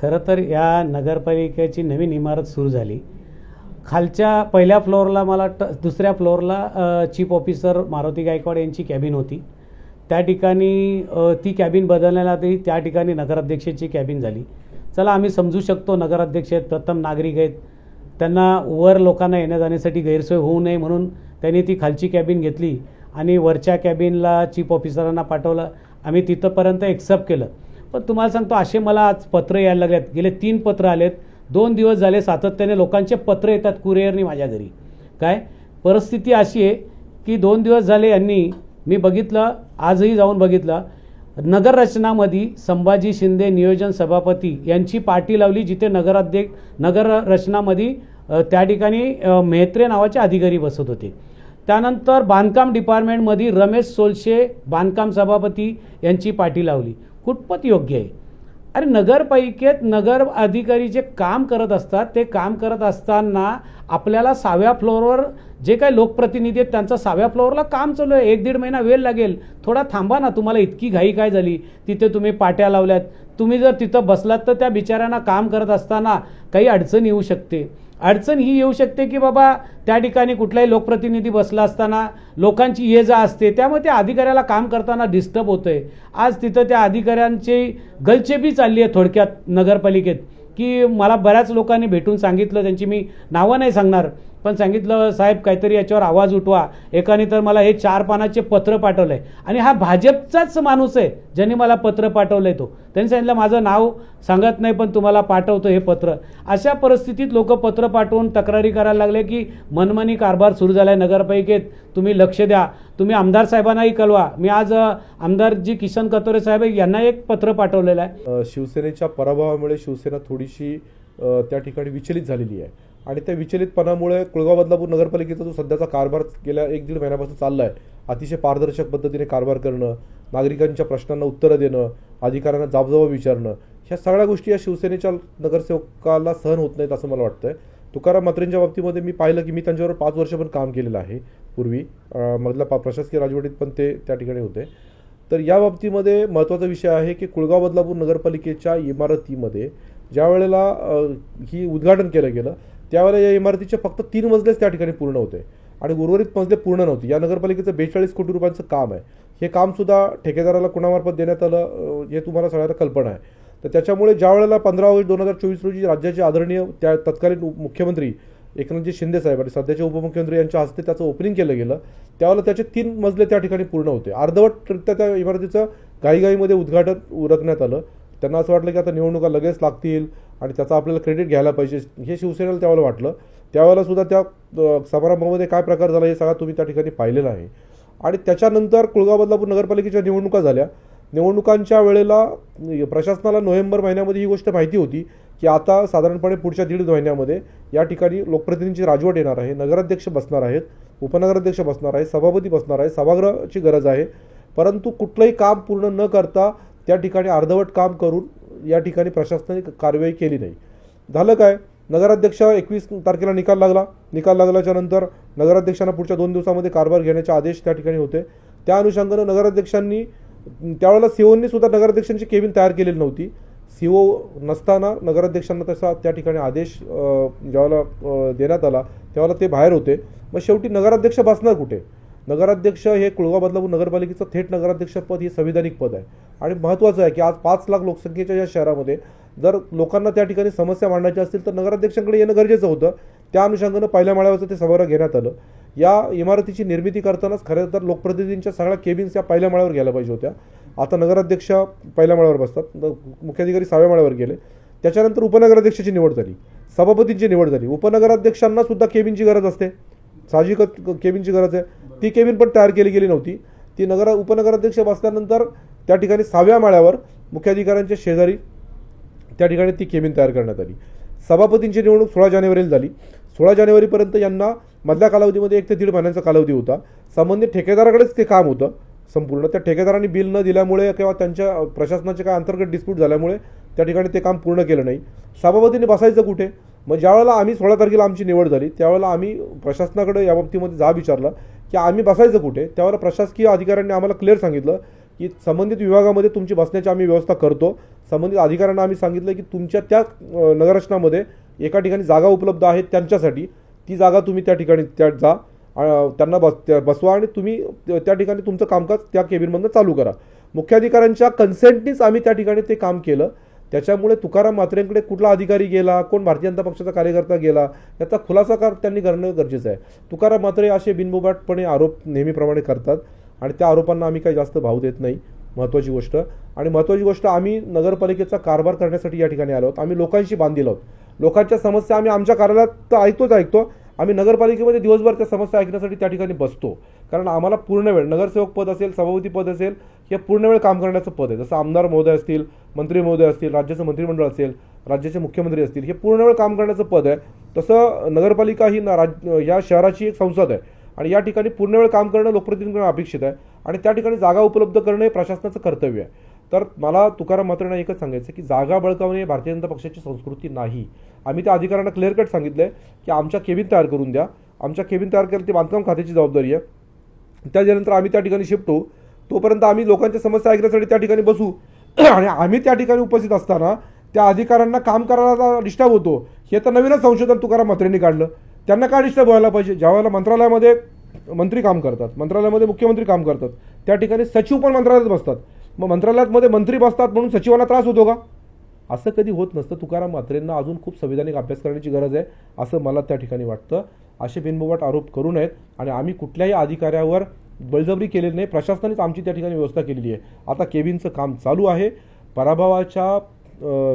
खरं तर या नगरपालिकेची नवीन इमारत सुरू झाली. खालच्या पहिल्या फ्लोअरला मला दुसऱ्या फ्लोअरला चीफ ऑफिसर मारुती गायकवाड यांची कॅबिन होती. त्या ठिकाणी ती कॅबिन बदलण्याला आधी त्या ठिकाणी नगराध्यक्षाची कॅबिन झाली. चला आम्ही समजू शकतो, नगराध्यक्ष आहेत, प्रथम नागरिक आहेत, त्यांना वर लोकांना येण्या जाण्यासाठी गैरसोय होऊ नये म्हणून त्यांनी ती खालची कॅबिन घेतली आणि वरच्या कॅबिनला चीफ ऑफिसरांना पाठवलं. आम्ही तिथंपर्यंत एक्सेप्ट केलं. पण तुम्हाला सांगतो, असे मला आज पत्र यायला लागलेत. गेले 3 पत्र आलेत. 2 दिवस झाले सातत्याने लोकांचे पत्र येतात कुरिअरनी माझ्या घरी. काय परिस्थिती अशी आहे की 2 दिवस झाले यांनी, मी बघितलं, आजही जाऊन बघितलं, नगर रचनामध्ये संभाजी शिंदे नियोजन सभापती यांची पार्टी लावली, जिथे नगर रचनामध्ये त्या ठिकाणी मेहत्रे नावाचे अधिकारी बसत होते. त्यानंतर बांधकाम डिपार्टमेंटमध्ये रमेश सोलशे बांधकाम सभापती यांची पार्टी लावली. कुठपत योग्य आहे? अरे नगरपालिकेत नगर अधिकारी जे काम करत असतात, ते काम करत असताना आपल्याला 6व्या फ्लोअरवर जे काही लोकप्रतिनिधी आहेत त्यांचं 6व्या फ्लोअरला काम चालू आहे. 1-1.5 महिना वेळ लागेल. थोडा थांबा ना. तुम्हाला इतकी घाई काय झाली? तिथे तुम्ही पाट्या लावल्यात. तुम्ही जर तिथं बसलात तर त्या बिचाऱ्यांना काम करत असताना काही अडचण येऊ शकते. अडचण ही येऊ शकते की बाबा त्या ठिकाणी कुठलाही लोकप्रतिनिधी बसला असताना लोकांची ये जा असते, त्यामुळे त्या अधिकाऱ्याला काम करताना डिस्टर्ब होतंय. आज तिथं त्या अधिकाऱ्यांची गलचेपी चालली आहे थोडक्यात नगरपालिकेत, की मला बऱ्याच लोकांनी भेटून सांगितलं, त्यांची मी नावं नाही सांगणार, पण सांगितलं साहेब काहीतरी याच्यावर आवाज उठवा. एकाने तर मला हे 4 पानाचे पत्र पाठवलं आहे आणि हा भाजपचाच माणूस आहे ज्यांनी मला पत्र पाठवलं आहे. त्यांनी सांगितलं माझं नाव सांगत नाही पण तुम्हाला पाठवतो हे पत्र. अशा परिस्थितीत लोक पत्र पाठवून तक्रारी करायला लागले की मनमानी कारभार सुरू झाला आहे नगरपालिकेत, तुम्ही लक्ष द्या. तुम्ही आमदार साहेबांनाही कळवा. मी आज आमदार जी किसन कतोरे साहेब यांना एक पत्र पाठवलेलं आहे. शिवसेनेच्या पराभवामुळे शिवसेना थोडीशी त्या ठिकाणी विचलित झालेली आहे आणि त्या विचलितपणामुळे कुळगाव बदलापूर नगरपालिकेचा जो सध्याचा कारभार गेल्या 1-1.5 महिन्यापासून चालला आहे, अतिशय पारदर्शक पद्धतीने कारभार करणं, नागरिकांच्या प्रश्नांना उत्तरं देणं, अधिकाऱ्यांना जाबजाब विचारणं, ह्या सगळ्या गोष्टी या शिवसेनेच्या नगरसेवकाला सहन होत नाहीत असं मला वाटतंय. तुकाराम म्हात्रेंच्या बाबतीमध्ये मी पाहिलं की मी त्यांच्यावर 5 वर्ष पण काम केलेलं आहे. पूर्वी मधल्या प्रशासकीय राजवटीत पण ते त्या ठिकाणी होते. तर या बाबतीमध्ये महत्त्वाचा विषय आहे की कुळगाव बदलापूर नगरपालिकेच्या इमारतीमध्ये ज्या वेळेला ही उद्घाटन केलं गेलं त्यावेळेला या इमारतीचे फक्त 3 मजलेच त्या ठिकाणी पूर्ण होते आणि उर्वरित मजले पूर्ण नव्हते. या नगरपालिकेचं 42 कोटी रुपयांचं काम आहे. हे कामसुद्धा ठेकेदाराला कुणामार्फत देण्यात आलं हे तुम्हाला सगळ्यांना कल्पना आहे. तर त्याच्यामुळे ज्या वेळेला 15 ऑगस्ट 2024 रोजी राज्याचे आदरणीय त्या तत्कालीन मुख्यमंत्री एकनाथजी शिंदे साहेब आणि सध्याचे उपमुख्यमंत्री यांच्या हस्ते त्याचं ओपनिंग केलं गेलं, त्यावेळेला त्याचे 3 मजले त्या ठिकाणी पूर्ण होते. अर्धवटरित्या त्या इमारतीचं घाईघाईमध्ये उद्घाटन उरकण्यात आलं. त्यांना असं वाटलं की आता निवडणुका लगेच लागतील आणि त्याचा आपल्याला क्रेडिट घ्यायला पाहिजे, हे शिवसेनेला त्यावेळेला वाटलं. त्यावेळेला सुद्धा त्या समारंभामध्ये काय प्रकार झाला हे सगळं तुम्ही त्या ठिकाणी पाहिलेलं आहे. आणि त्याच्यानंतर कुळगाव बदलापूर नगरपालिकेच्या निवडणुका झाल्या. निवडणुकांच्या वेळेला प्रशासनाला नोव्हेंबर महिन्यामध्ये ही गोष्ट माहिती होती की आता साधारणपणे पुढच्या 1.5 महिन्यामध्ये या ठिकाणी लोकप्रतिनिधींची राजवट येणार आहे, नगराध्यक्ष बसणार आहेत, उपनगराध्यक्ष बसणार आहे, सभापती बसणार आहे, सभागृहाची गरज आहे. परंतु कुठलंही काम पूर्ण न करता त्या ठिकाणी अर्धवट काम करून या ठिकाणी प्रशासनाने कारवाई केली नाही. झालं काय, नगराध्यक्ष 21 तारखेला निकाल लागला. निकाल लागल्याच्या नंतर नगराध्यक्षांना पुढच्या 2 दिवसामध्ये कारभार घेण्याचे आदेश त्या ठिकाणी होते. त्या अनुषंगानं नगराध्यक्षांनी त्यावेळेला सीओनी सुद्धा नगराध्यक्षांची केबिन तयार केलेली नव्हती. सीओ नसताना नगराध्यक्षांना तसा त्या ठिकाणी आदेश ज्यावेळेला देण्यात आला त्यावेळेला ते बाहेर होते. मग शेवटी नगराध्यक्ष बसणार कुठे? नगराध्यक्ष हे कुळगाव बदलापूर नगरपालिकेचं थेट नगराध्यक्षपद हे संविधानिक पद आहे आणि महत्त्वाचं आहे की आज 5 लाख लोकसंख्येच्या या शहरामध्ये जर लोकांना त्या ठिकाणी समस्या मांडायच्या असतील तर नगराध्यक्षांकडे येणं गरजेचं होतं. त्या अनुषंगानं पहिल्या माळ्यावरचं ते सभागृह घेण्यात आलं. या इमारतीची निर्मिती करतानाच खरं तर लोकप्रतिनिधींच्या सगळ्या केबिन्स या पहिल्या माळ्यावर घ्यायला पाहिजे होत्या. आता नगराध्यक्ष पहिल्या माळ्यावर बसतात, मुख्याधिकारी 6व्या माळ्यावर गेले. त्याच्यानंतर उपनगराध्यक्षाची निवड झाली, सभापतींची निवड झाली. उपनगराध्यक्षांना सुद्धा केबिनची गरज असते, साहजिकच केबिनची गरज आहे. ती केबिन पण तयार केली गेली नव्हती. ती उपनगराध्यक्ष बसल्यानंतर त्या ठिकाणी 6व्या माळ्यावर मुख्याधिकाऱ्यांच्या शेजारी त्या ठिकाणी ती केबिन तयार करण्यात आली. सभापतींची निवडणूक 16 जानेवारीला झाली. 16 जानेवारीपर्यंत यांना मधल्या कालावधीमध्ये 1 ते 1.5 महिन्यांचा कालावधी होता. संबंधित ठेकेदाराकडेच ते काम होतं संपूर्ण. त्या ठेकेदारांनी बिल न दिल्यामुळे किंवा त्यांच्या प्रशासनाचे काय अंतर्गत डिस्प्यूट झाल्यामुळे त्या ठिकाणी ते काम पूर्ण केलं नाही. सभापतींनी बसायचं कुठे? मग ज्यावेळेला आम्ही 16 तारखेला आमची निवड झाली त्यावेळेला आम्ही प्रशासनाकडे या बाबतीमध्ये जाब विचारला की आम्ही बसायचं कुठे. त्यावेळेला प्रशासकीय अधिकाऱ्यांनी आम्हाला क्लिअर सांगितलं की संबंधित विभागामध्ये तुमची बसण्याची आम्ही व्यवस्था करतो. संबंधित अधिकाऱ्यांना आम्ही सांगितलं की तुमच्या त्या नगररचनामध्ये एका ठिकाणी जागा उपलब्ध आहेत त्यांच्यासाठी, ती जागा तुम्ही त्या ठिकाणी जा, त्यांना बसवा आणि तुम्ही त्या ठिकाणी तुमचं कामकाज त्या केबिनमधनं चालू करा. मुख्याधिकाऱ्यांच्या कन्सेंटनीच आम्ही त्या ठिकाणी ते काम केलं. त्याच्यामुळे तुकाराम म्हात्रेंकडे कुठला अधिकारी गेला, कोण भारतीय जनता पक्षाचा कार्यकर्ता गेला, याचा खुलासा त्यांनी करणं गरजेचं आहे. तुकाराम म्हात्रे असे बिनबुबाटपणे आरोप नेहमीप्रमाणे करतात आणि त्या आरोपांना आम्ही काही जास्त भाव देत नाही. महत्त्वाची गोष्ट आम्ही नगरपालिकेचा कारभार करण्यासाठी या ठिकाणी आलो आहोत. आम्ही लोकांशी बांधील आहोत. लोकांच्या समस्या आम्ही आमच्या कार्यालयात तर ऐकतो. आम्ही नगरपालिकेमध्ये दिवसभर त्या समस्या ऐकण्यासाठी त्या ठिकाणी बसतो. कारण आम्हाला पूर्ण वेळ नगरसेवक पद असेल, सभापती पद असेल, हे पूर्ण वेळ काम करण्याचं पद आहे. जसं आमदार महोदय असतील, मंत्री महोदय असतील, राज्याचं मंत्रिमंडळ असेल, राज्याचे मुख्यमंत्री असतील, हे पूर्ण वेळ काम करण्याचं पद आहे. तसं नगरपालिका ही या शहराची एक संसद आहे आणि या ठिकाणी पूर्ण वेळ काम करणं लोकप्रतिनिधींकडून अपेक्षित आहे आणि त्या ठिकाणी जागा उपलब्ध करणं हे प्रशासनाचं कर्तव्य आहे. तर मला तुकाराम म्हात्रेंना एकच सांगायचं की जागा बळकावणे ही भारतीय जनता पक्षाची संस्कृती नाही. आम्ही त्या अधिकाऱ्यांना क्लिअर कट सांगितलं आहे की आमच्या केबिन तयार करून द्या. आमच्या केबिन तयार केलं ती बांधकाम खात्याची जबाबदारी आहे. त्याच्यानंतर आम्ही त्या ठिकाणी शिफ्ट होऊ. तोपर्यंत आम्ही लोकांच्या समस्या ऐकण्यासाठी त्या ठिकाणी बसू आणि आम्ही त्या ठिकाणी उपस्थित असताना त्या अधिकाऱ्यांना काम करायला डिस्टर्ब होतो, हे तर नवीनच संशोधन तुकाराम म्हात्रेंनी काढलं. त्यांना काय डिस्टर्ब व्हायला पाहिजे? ज्यावेळेला मंत्रालयामध्ये मंत्री काम करतात, मंत्रालयामध्ये मुख्यमंत्री काम करतात, त्या ठिकाणी सचिव पण मंत्रालयात बसतात. मग मंत्रालयामध्ये मंत्री बसतात म्हणून सचिवांना त्रास होतो का? असं कधी होत नसतं. तुकाराम म्हात्रेंना अजून खूप संविधानिक अभ्यास करण्याची गरज आहे असं मला त्या ठिकाणी वाटतं. असे बिनबुबाट आरोप करू नयेत आणि आम्ही कुठल्याही अधिकाऱ्यावर बळजबरी केलेली नाही. प्रशासनानेच आमची त्या ठिकाणी व्यवस्था केलेली आहे. आता केबिनचं काम चालू आहे. पराभवाच्या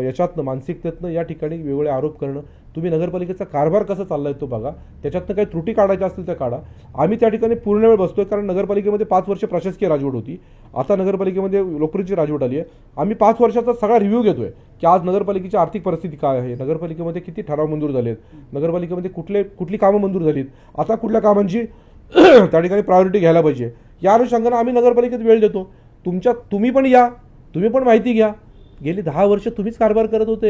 याच्यातनं, मानसिकतेतनं या ठिकाणी वेगवेगळे आरोप करणं, तुम्ही नगरपालिकेचा कारभार कसा चाललाय तो बघा, त्याच्यातनं काही त्रुटी काढायच्या असतील त्या काढा. आम्ही त्या ठिकाणी पूर्ण वेळ बसतोय कारण नगरपालिकेमध्ये 5 वर्ष प्रशासकीय राजवट होती. आता नगरपालिकेमध्ये लोकप्रियची राजवट आली आहे. आम्ही 5 वर्षाचा सगळा रिव्ह्यू घेतोय की आज नगरपालिकेची आर्थिक परिस्थिती काय आहे, नगरपालिकेमध्ये किती ठराव मंजूर झालेत, नगरपालिकेमध्ये कुठली कामं मंजूर झालीत, आता कुठल्या कामांची त्या ठिकाणी प्रायोरिटी घ्यायला पाहिजे. या अनुषंगाने आम्ही नगरपालिकेत वेळ देतो. तुम्ही पण या, तुम्ही पण माहिती घ्या. गेली 10 वर्ष तुम्हीच कारभार करत होते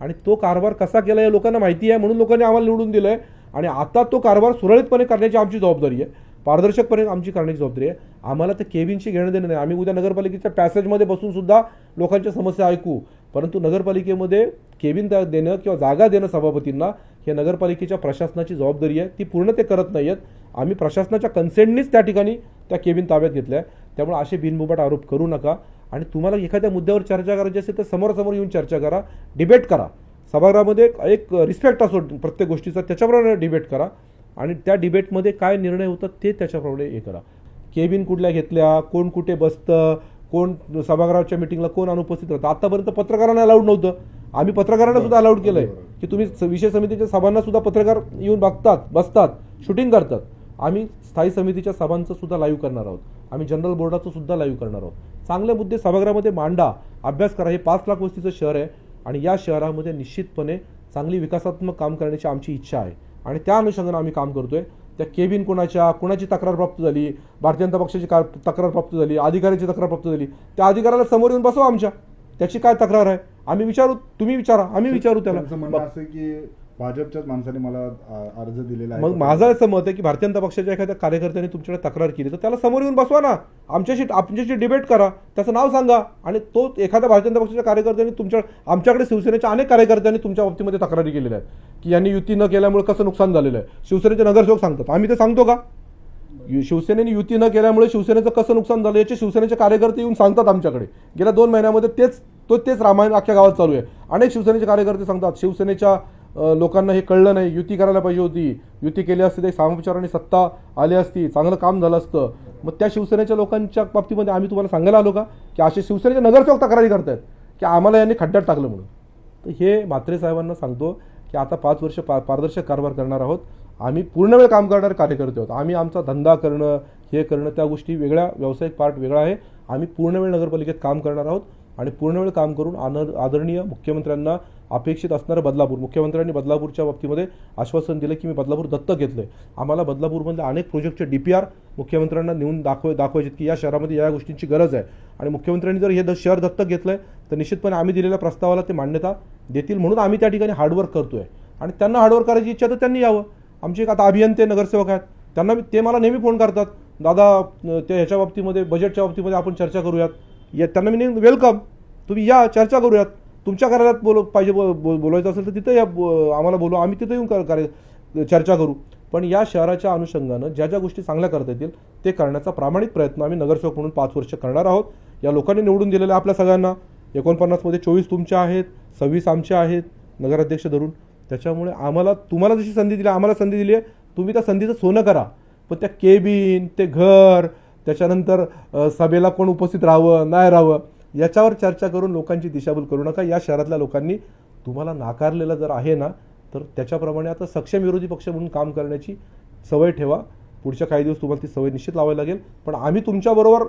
आणि तो कारभार कसा केला या लोकांना माहिती आहे म्हणून लोकांनी आम्हाला निवडून दिलंय आणि आता तो कारभार सुरळीतपणे करण्याची आमची जबाबदारी आहे, पारदर्शकपणे आमची करण्याची जबाबदारी आहे. आम्हाला तर केबिनची घेणं देणं नाही. आम्ही उद्या नगरपालिकेच्या पॅसेजमध्ये बसून सुद्धा लोकांच्या समस्या ऐकू, परंतु नगरपालिकेमध्ये केबिन देणं किंवा जागा देणं सभापतींना हे नगरपालिकेच्या प्रशासनाची जबाबदारी आहे. ती पूर्ण ते करत नाही आहेत. आम्ही प्रशासनाच्या कन्सेंटनीच त्या ठिकाणी त्या केबिन ताब्यात घेतल्या आहे. त्यामुळे असे बिनबुबाट आरोप करू नका आणि तुम्हाला एखाद्या मुद्द्यावर चर्चा करायची असेल तर समोरासमोर येऊन चर्चा करा, डिबेट करा. सभागृहामध्ये एक रिस्पेक्ट असो प्रत्येक गोष्टीचा, त्याच्याप्रमाणे डिबेट करा आणि त्या डिबेटमध्ये काय निर्णय होतात ते त्याच्याप्रमाणे हे करा. केबिन कुठल्या घेतल्या, कोण कुठे बसतं, कोण सभागृहाच्या मिटिंगला कोण अनुपस्थित राहतं. आतापर्यंत पत्रकारांना अलाउड नव्हतं. आम्ही पत्रकारांना सुद्धा अलाउड केलंय की तुम्ही विषय समितीच्या सभांना सुद्धा पत्रकार येऊन बसतात, शूटिंग करतात. आम्ही स्थायी समितीच्या सभांचं सुद्धा लाईव्ह करणार आहोत. आम्ही जनरल बोर्डाचं सुद्धा लाईव्ह करणार आहोत. चांगले मुद्दे सभागृहामध्ये मांडा, अभ्यास करा. हे 5 लाख वस्तीचं शहर आहे आणि या शहरामध्ये निश्चितपणे चांगली विकासात्मक काम करण्याची आमची इच्छा आहे आणि त्या अनुषंगाने आम्ही काम करतोय. त्या केबिन कोणाची तक्रार प्राप्त झाली, भारतीय जनता पक्षाची तक्रार प्राप्त झाली, अधिकाऱ्याची तक्रार प्राप्त झाली, त्या अधिकाऱ्याला समोर येऊन बसवा. आमच्या त्याची काय तक्रार आहे आम्ही विचारू, तुम्ही विचारा, आम्ही विचारू त्याला. असं की भाजपच्याच माणसाने मला अर्ज दिलेला आहे. मग माझं असं मत आहे की भारतीय जनता पक्षाच्या एखाद्या कार्यकर्त्याने तुमच्याकडे तक्रार केली तर त्याला समोर येऊन बसवा ना, आमच्याशी डिबेट करा, त्याचं नाव सांगा आणि तो एखाद्या भारतीय जनता पक्षाच्या कार्यकर्त्यांनी आमच्याकडे शिवसेनेच्या अनेक कार्यकर्त्यांनी तुमच्या बाबतीमध्ये तक्रारी केलेल्या आहेत की यांनी युती न केल्यामुळे कसं नुकसान झालेलं आहे. शिवसेनेचे नगरसेवक सांगतात, आम्ही ते सांगतो का? शिवसेनेने युती न केल्यामुळे शिवसेनेचं कसं नुकसान झालं याचे शिवसेनेचे कार्यकर्ते येऊन सांगतात आमच्याकडे. गेल्या 2 महिन्यामध्ये तेच रामायण अख्ख्या गावात चालू आहे. अनेक शिवसेनेचे कार्यकर्ते सांगतात शिवसेनेच्या लोकांना हे कळलं नाही, युती करायला पाहिजे होती, युती केली असती तर सामोपचाराने सत्ता आली असती, चांगलं काम झालं असतं. मग त्या शिवसेनेच्या लोकांच्या बाबतीमध्ये आम्ही तुम्हाला सांगायला आलो का की असे शिवसेनेचे नगरसेवक तक्रारी करतायत की आम्हाला यांनी खड्ड्यात टाकलं म्हणून? तर हे म्हात्रे साहेबांना सांगतो की आता 5 वर्ष पारदर्शक कारभार करणार आहोत. आम्ही पूर्ण वेळ काम करणारे कार्यकर्ते आहोत. आम्ही आमचा धंदा करणं, हे करणं, त्या गोष्टी वेगळ्या, व्यावसायिक पार्ट वेगळा आहे. आम्ही पूर्ण वेळ नगरपालिकेत काम करणार आहोत आणि पूर्ण वेळ काम करून आदरणीय मुख्यमंत्र्यांना अपेक्षित असणारं बदलापूर, मुख्यमंत्र्यांनी बदलापूरच्या बाबतीमध्ये आश्वासन दिलं की मी बदलापूर दत्तक घेतलंय. आम्हाला बदलापूरमधले अनेक प्रोजेक्टचे DPR मुख्यमंत्र्यांना नेऊन दाखवायचे की या शहरामध्ये या गोष्टींची गरज आहे आणि मुख्यमंत्र्यांनी जर हे शहर दत्तक घेतलंय तर निश्चितपणे आम्ही दिलेल्या प्रस्तावाला ते मान्यता देतील. म्हणून आम्ही त्या ठिकाणी हार्डवर्क करतोय आणि त्यांना हार्डवर्क करायची इच्छा तर त्यांनी यावं. आमचे एक आता अभियंते नगरसेवक आहेत, ते मला नेहमी फोन करतात, दादा त्या ह्याच्या बाबतीमध्ये बजेटच्या बाबतीमध्ये आपण चर्चा करूयात. त्यांना मी वेलकम, तुम्ही या चर्चा करूयात. तुमच्या कार्यालयात बोलायचं असेल तर तिथं या, आम्हाला बोलवा, आम्ही तिथं येऊन चर्चा करू. पण या शहराच्या अनुषंगानं ज्या ज्या गोष्टी चांगल्या करता येतील ते करण्याचा प्रामाणिक प्रयत्न आम्ही नगरसेवक म्हणून 5 वर्ष करणार आहोत. या लोकांनी निवडून दिलेल्या आपल्या सगळ्यांना 49 मध्ये 24 तुमच्या आहेत, 26 आमच्या आहेत नगराध्यक्ष धरून. त्याच्यामुळे आम्हाला तुम्हाला जशी संधी दिली, आम्हाला संधी दिली आहे, तुम्ही त्या संधीचं सोनं करा. पण त्या केबिन, ते घर, त्याच्यानंतर सभेला कोण उपस्थित राहावं नाही राहावं याच्यावर चर्चा करून लोकांची दिशाभूल करू नका. या शहरातल्या लोकांनी तुम्हाला नाकारलेलं जर आहे ना, तर त्याच्याप्रमाणे आता सक्षम विरोधी पक्ष म्हणून काम करण्याची सवय ठेवा. पुढच्या काही दिवस तुम्हाला ती सवय निश्चित लावायला लागेल. पण आम्ही तुमच्याबरोबर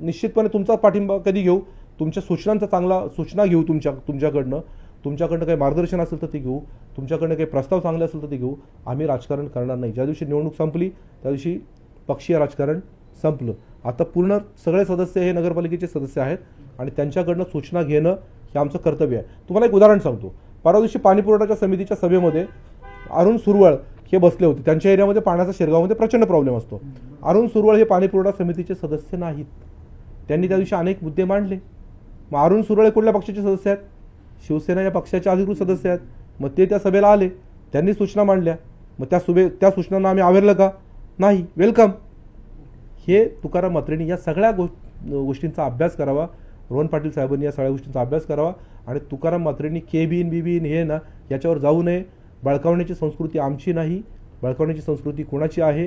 निश्चितपणे तुमचा पाठिंबा कधी घेऊ, तुमच्या सूचनांचा चांगला सूचना घेऊ, तुमच्याकडनं काही मार्गदर्शन असेल तर ते घेऊ, तुमच्याकडनं काही प्रस्ताव चांगले असेल तर ते घेऊ. आम्ही राजकारण करणार नाही. ज्या दिवशी निवडणूक संपली त्या दिवशी पक्षीय राजकारण संपलं. आता पूर्ण सगळे सदस्य हे नगरपालिकेचे सदस्य आहेत आणि त्यांच्याकडनं सूचना घेणं हे आमचं कर्तव्य आहे. तुम्हाला एक उदाहरण सांगतो. परवा दिवशी पाणीपुरवठ्याच्या समितीच्या सभेमध्ये अरुण सुरवळ हे बसले होते. त्यांच्या एरियामध्ये पाण्याचा शिरगावमध्ये प्रचंड प्रॉब्लेम असतो. अरुण सुरवळ हे पाणीपुरवठा समितीचे सदस्य नाहीत. त्यांनी त्या दिवशी अनेक मुद्दे मांडले. मग अरुण सुरवळ हे कुठल्या पक्षाचे सदस्य आहेत? शिवसेना या पक्षाचे अधिकृत सदस्य आहेत. मग ते त्या सभेला आले, त्यांनी सूचना मांडल्या. मग त्या सूचनांना आम्ही आवेरलं का? नाही. वेलकम. हे तुकाराम म्हात्रेंनी या सगळ्या गोष्टींचा अभ्यास करावा. रोहन पाटील साहेबांनी या सगळ्या गोष्टींचा अभ्यास करावा आणि तुकाराम म्हात्रेंनी केबिन बिबिन हे ना याच्यावर जाऊ नये. बळकावण्याची संस्कृती आमची नाही, बळकावण्याची संस्कृती कोणाची आहे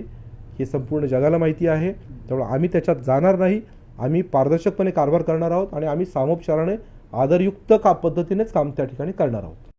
हे संपूर्ण जगाला माहिती आहे. त्यामुळे आम्ही त्याच्यात जाणार नाही. आम्ही पारदर्शकपणे कारभार करणार आहोत आणि आम्ही सामोपचाराने आदरयुक्त पद्धतीनेच काम त्या ठिकाणी करणार आहोत.